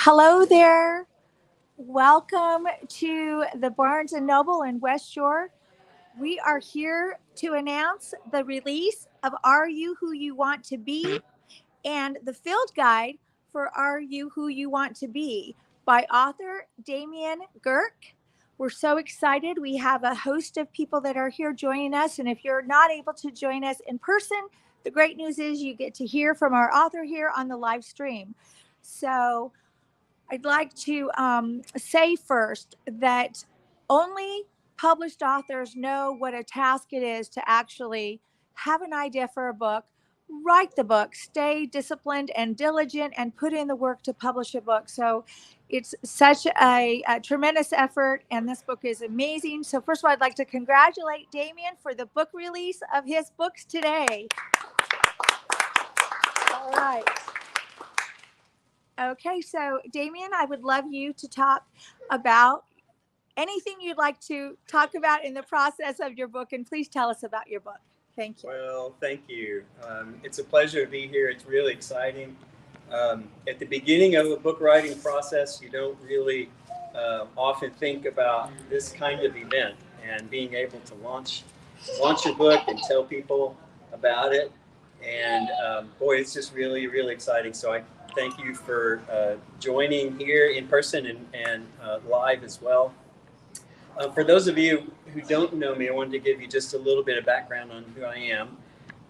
Hello there. Welcome to the Barnes and Noble in Westshore. We are here to announce the release of Are You Who You Want to Be and the field guide for Are You Who You Want to Be by author Damian Gerke. We're so excited. We have a host of people that are here joining us. And if you're not able to join us in person, the great news is you get to hear from our author here on the live stream. So I'd like to say first that only published authors know what a task it is to actually have an idea for a book, write the book, stay disciplined and diligent, and put in the work to publish a book. So it's such a tremendous effort, and this book is amazing. So first of all, I'd like to congratulate Damian for the book release of his books today. All right. Okay, so Damian, I would love you to talk about anything you'd like to talk about in the process of your book, and please tell us about your book. Thank you. Well, thank you. It's a pleasure to be here. It's really exciting. At the beginning of a book writing process, you don't really often think about this kind of event, and being able to launch your book and tell people about it. And boy, it's just really, really exciting. So I thank you for joining here in person and live as well. For those of you who don't know me, I wanted to give you just a little bit of background on who I am.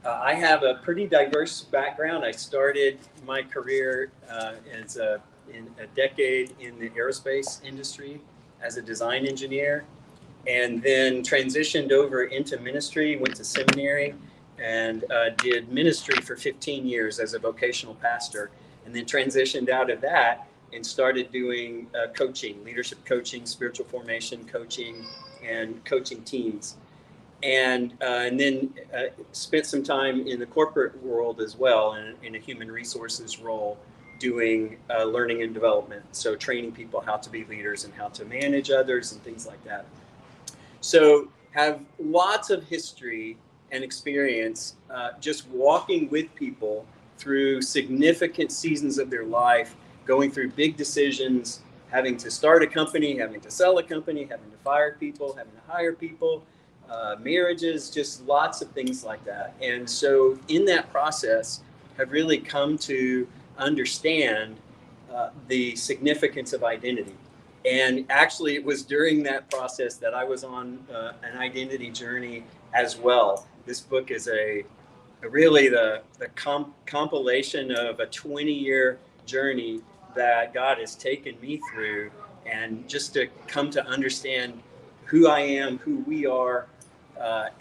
I have a pretty diverse background. I started my career in a decade in the aerospace industry as a design engineer, and then transitioned over into ministry, went to seminary, and did ministry for 15 years as a vocational pastor, and then transitioned out of that and started doing coaching, leadership coaching, spiritual formation coaching, and coaching teams. And then spent some time in the corporate world as well, in a human resources role, doing learning and development. So training people how to be leaders and how to manage others and things like that. So have lots of history and experience just walking with people through significant seasons of their life, going through big decisions, having to start a company, having to sell a company, having to fire people, having to hire people, marriages, just lots of things like that. And so in that process, have really come to understand the significance of identity. And actually, it was during that process that I was on an identity journey as well. This book is really the compilation of a 20-year journey that God has taken me through, and just to come to understand who I am, who we are,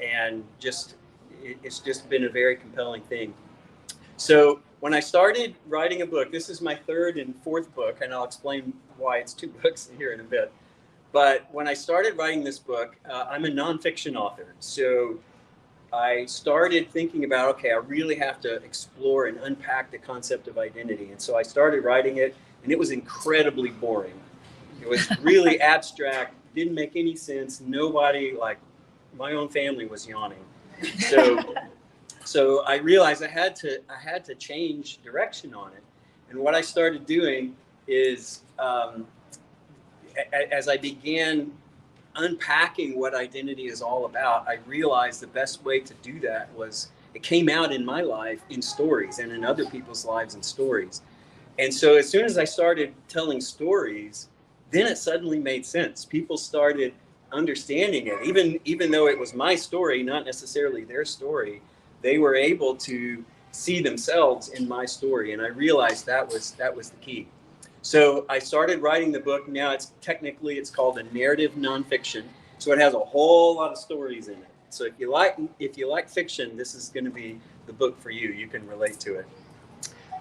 and it's just been a very compelling thing. So when I started writing a book, this is my third and fourth book, and I'll explain why it's two books here in a bit. But when I started writing this book, I'm a nonfiction author. So I started thinking about, okay, I really have to explore and unpack the concept of identity. And so I started writing it, and it was incredibly boring. It was really abstract, didn't make any sense. Nobody, like my own family, was yawning. So I realized I had to change direction on it. And what I started doing is, as I began unpacking what identity is all about, I realized the best way to do that was, it came out in my life in stories and in other people's lives in stories. And so as soon as I started telling stories, then it suddenly made sense. People started understanding it, even though it was my story, not necessarily their story. They were able to see themselves in my story, and I realized that was the key. So I started writing the book. Now it's called a narrative nonfiction. So it has a whole lot of stories in it. So if you like fiction, this is going to be the book for you. You can relate to it.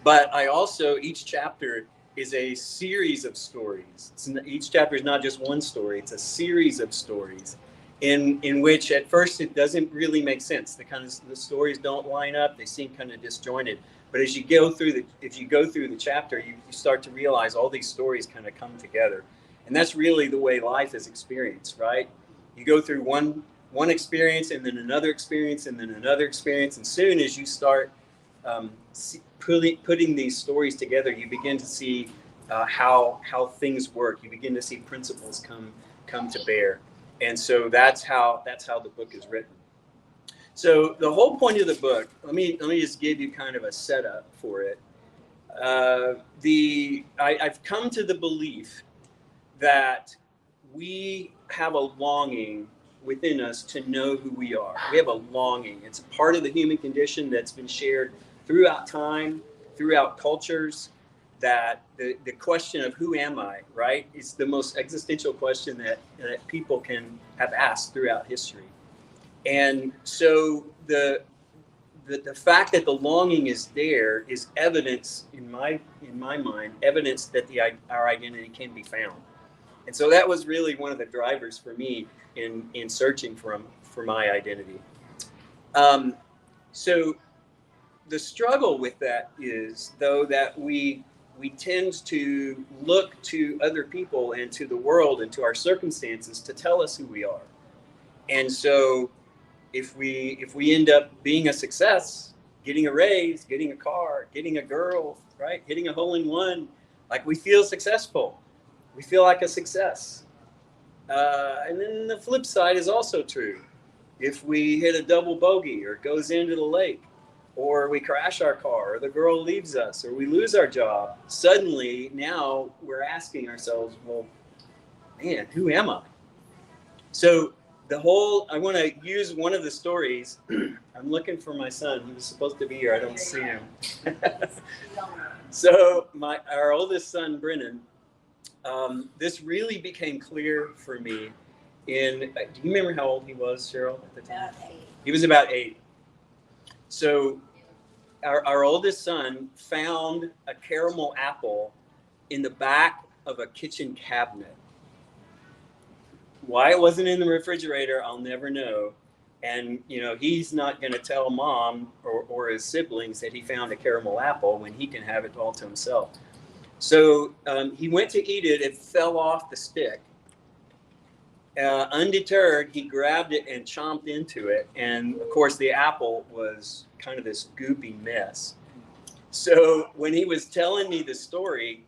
But I also, each chapter is a series of stories. Each chapter is not just one story. It's a series of stories in which at first it doesn't really make sense. The stories don't line up. They seem kind of disjointed. But as you go through the chapter, you start to realize all these stories kind of come together. And that's really the way life is experienced, right? You go through one experience, and then another experience, and then another experience. And soon as you start putting these stories together, you begin to see how things work. You begin to see principles come to bear, and so that's how the book is written. So the whole point of the book, let me just give you kind of a setup for it. I've come to the belief that we have a longing within us to know who we are. We have a longing. It's a part of the human condition that's been shared throughout time, throughout cultures, that the question of who am I, right, is the most existential question that people can have asked throughout history. And so the fact that the longing is there is evidence, in my mind, evidence that our identity can be found. And so that was really one of the drivers for me in searching for my identity. So the struggle with that is, though, that we tend to look to other people and to the world and to our circumstances to tell us who we are. And so if we end up being a success, getting a raise, getting a car, getting a girl, right, hitting a hole in one, like, we feel successful. We feel like a success. And then the flip side is also true. If we hit a double bogey, or goes into the lake, or we crash our car, or the girl leaves us, or we lose our job, suddenly now we're asking ourselves, well, man, who am I? So I want to use one of the stories. I'm looking for my son. He was supposed to be here. I don't see him. So our oldest son, Brennan, this really became clear for me do you remember how old he was, Cheryl, at the time? About 8. He was about 8. So our oldest son found a caramel apple in the back of a kitchen cabinet. Why it wasn't in the refrigerator, I'll never know. And, he's not going to tell mom or his siblings that he found a caramel apple when he can have it all to himself. So he went to eat it. It fell off the stick. Undeterred, he grabbed it and chomped into it. And, of course, the apple was kind of this goopy mess. So when he was telling me the story,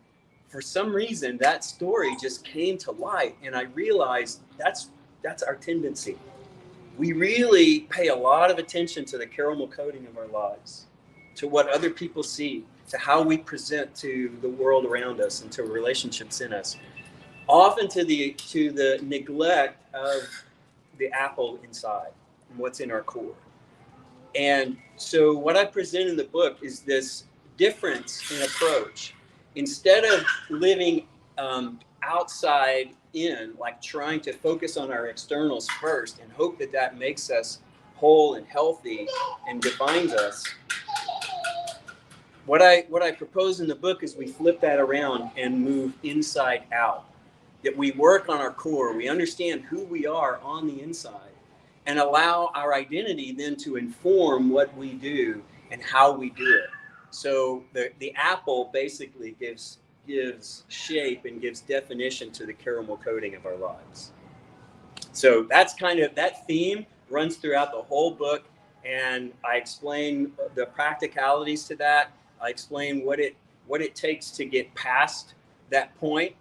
for some reason, that story just came to light. And I realized that's our tendency. We really pay a lot of attention to the caramel coating of our lives, to what other people see, to how we present to the world around us and to relationships in us, often to the neglect of the apple inside and what's in our core. And so what I present in the book is this difference in approach. Instead of living outside in, like trying to focus on our externals first and hope that makes us whole and healthy and defines us, what I propose in the book is we flip that around and move inside out. That we work on our core, we understand who we are on the inside, and allow our identity then to inform what we do and how we do it. So the apple basically gives shape and gives definition to the caramel coating of our lives. So that's kind of, that theme runs throughout the whole book, and I explain the practicalities to that. I explain what it takes to get past that point.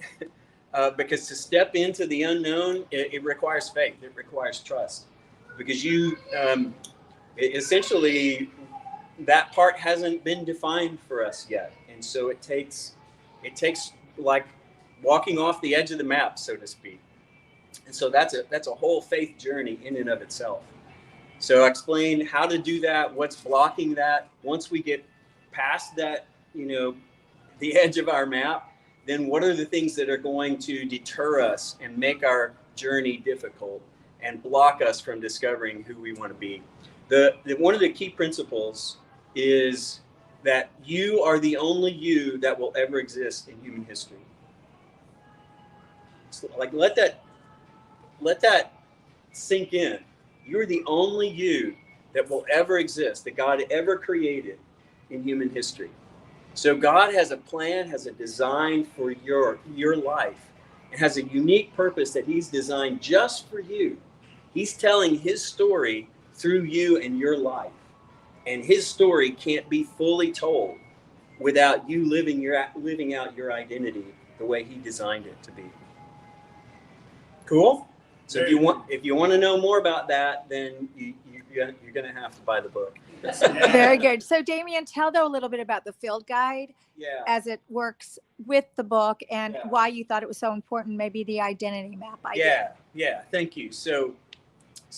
Because to step into the unknown, it requires faith. It requires trust. Because essentially, that part hasn't been defined for us yet. And so it takes like walking off the edge of the map, so to speak. And so that's a whole faith journey in and of itself. So I explain how to do that, what's blocking that. Once we get past that, the edge of our map, then what are the things that are going to deter us and make our journey difficult and block us from discovering who we want to be? One of the key principles is that you are the only you that will ever exist in human history. So, like, let that sink in. You're the only you that will ever exist, that God ever created in human history. So God has a plan, has a design for your life, and has a unique purpose that he's designed just for you. He's telling his story through you and your life. And his story can't be fully told without you living out your identity the way he designed it to be. Cool? So if you want to know more about that, then you're going to have to buy the book. Very good. So Damian, tell though a little bit about the field guide as it works with the book and why you thought it was so important, maybe the identity map idea. Yeah. Thank you. So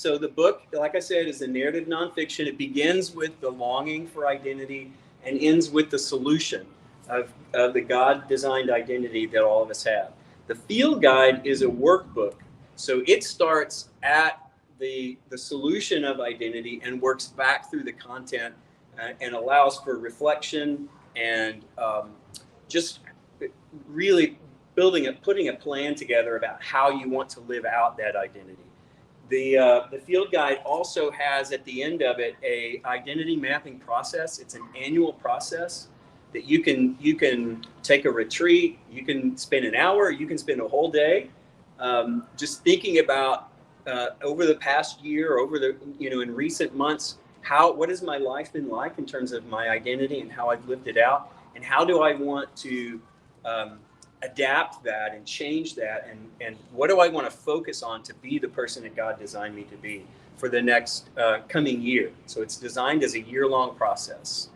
the book, like I said, is a narrative nonfiction. It begins with the longing for identity and ends with the solution of the God-designed identity that all of us have. The field guide is a workbook. So it starts at the solution of identity and works back through the content and allows for reflection and just really putting a plan together about how you want to live out that identity. The field guide also has at the end of it a identity mapping process. It's an annual process that you can take a retreat. You can spend an hour. You can spend a whole day just thinking about over the past year, in recent months, what has my life been like in terms of my identity and how I've lived it out, and how do I want to adapt that and change that, and what do I want to focus on to be the person that God designed me to be for the next coming year. So it's designed as a year-long process.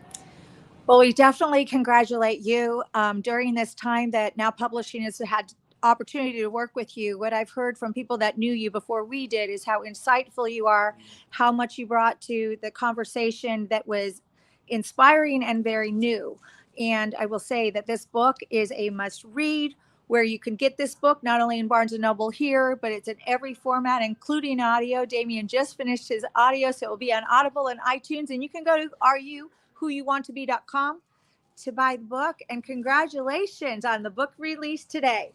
Well, we definitely congratulate you during this time that Now Publishing has had opportunity to work with you. What I've heard from people that knew you before we did is how insightful you are, how much you brought to the conversation that was inspiring and very new. And I will say that this book is a must read, where you can get this book not only in Barnes & Noble here, but it's in every format, including audio. Damian just finished his audio, so it will be on Audible and iTunes. And you can go to areyouwhoyouwanttobe.com to buy the book. And congratulations on the book release today.